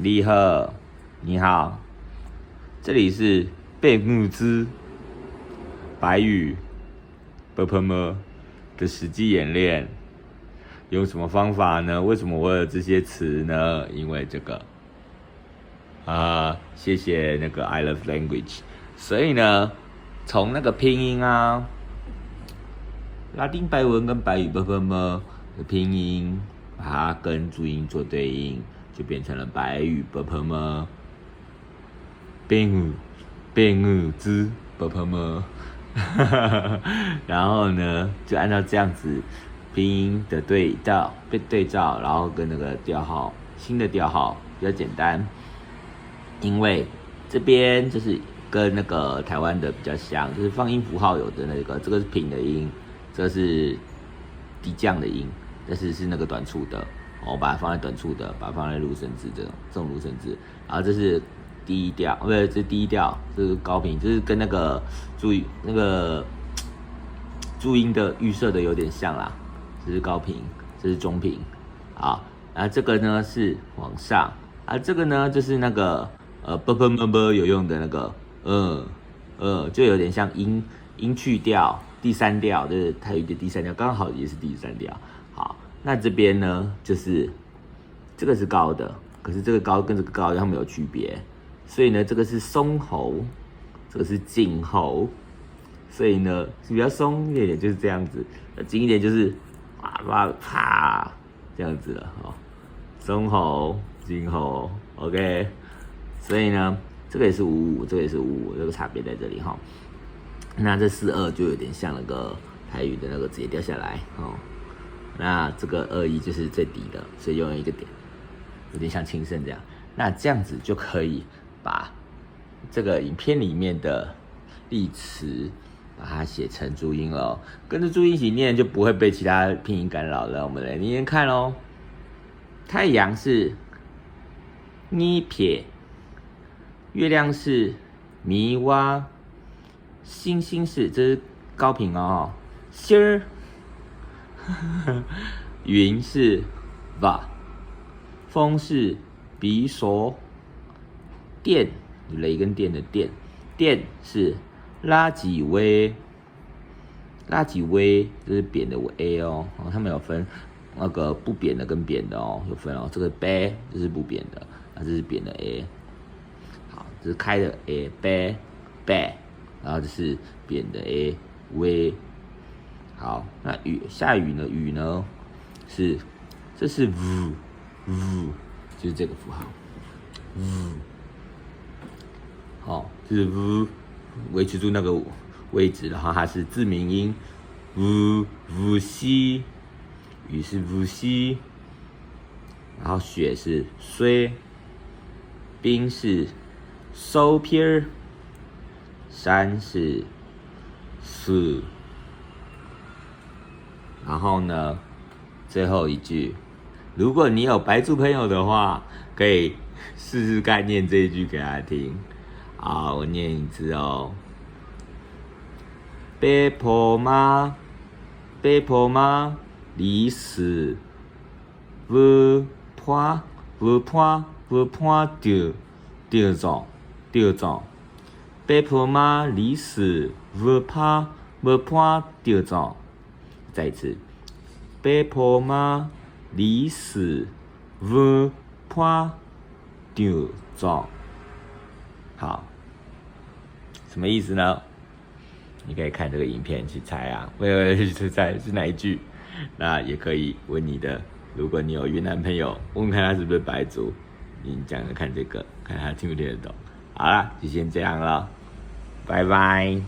你好，你好，这里是贝木兹白语 ㄅㄆㄇ 的实际演练。用什么方法呢？为什么我有这些词呢？因为这个谢谢那个 I love language。所以呢，从那个拼音啊，拉丁白文跟白语 ㄅㄆㄇ 的拼音，把它跟注音做对应，就变成了白语 ㄅㄆㄇ。贝语之 ㄅㄆㄇ。然后呢，就按照这样子拼音的对照，然后跟那个调号，新的调号比较简单，因为这边就是跟那个台湾的比较像，就是放音符号有的那个，这个是平的音，这个是低降的音，但是是那个短促的，我把它放在短促的，把它放在入声字这种入声字，然后这是低调，不是，这是低调，这是高频，就是跟那个注音的预设的有点像啦，这是高频，这是中频，啊，然后这个呢是往上，啊，这个呢就是那个ㄅㄆㄇ有用的那个就有点像音去调第三调，就是台语的第三调，刚好也是第三调。好，那这边呢就是这个是高的，可是这个高跟这个高它们有区别，所以呢这个是松喉，这个是紧喉，所以呢是比较松一点，就是这样子，紧一点就是啪这样子了，松喉紧喉 ，OK。所以呢，这个也是55，这个也是55，这个差别在这里哈。那这42就有点像那个台语的那个直接掉下来哦。那这个21就是最低的，所以用一个点，有点像轻声这样。那这样子就可以把这个影片里面的例词把它写成注音了，跟着注音一起念就不会被其他拼音干扰了。我们来念念看咯。太阳是咪撇。月亮是咪哇，星星是，这是高频哦，星儿，云是哇，风是比索，电，雷跟电的电，电是拉几威，这是扁的 a 哦，他们有分那个不扁的跟扁的哦，有分哦，这个 b 这是不扁的，这是扁的 a。这是开的 a b， 然后这是扁的 a v。好，那下雨呢是，这是 v， 就是这个符号 v。好，就是 v， 维持住那个位置，然后它是字明音 v 西，雨是 v 西，然后雪是衰，冰是收片，山是树，然后呢，最后一句，如果你有白族朋友的话，可以试试看念这一句给他听。好，我念一次哦。北坡马，离死，无破掉走。北坡马离死，无破掉走。再一次，北坡马离死，无破掉走。好，什么意思呢？你可以看这个影片去猜啊，去猜是哪一句。那也可以问你的，如果你有越南朋友，问看他是不是白族，你讲着看这个，看他听不听得懂。好啦，就先这样了，拜拜。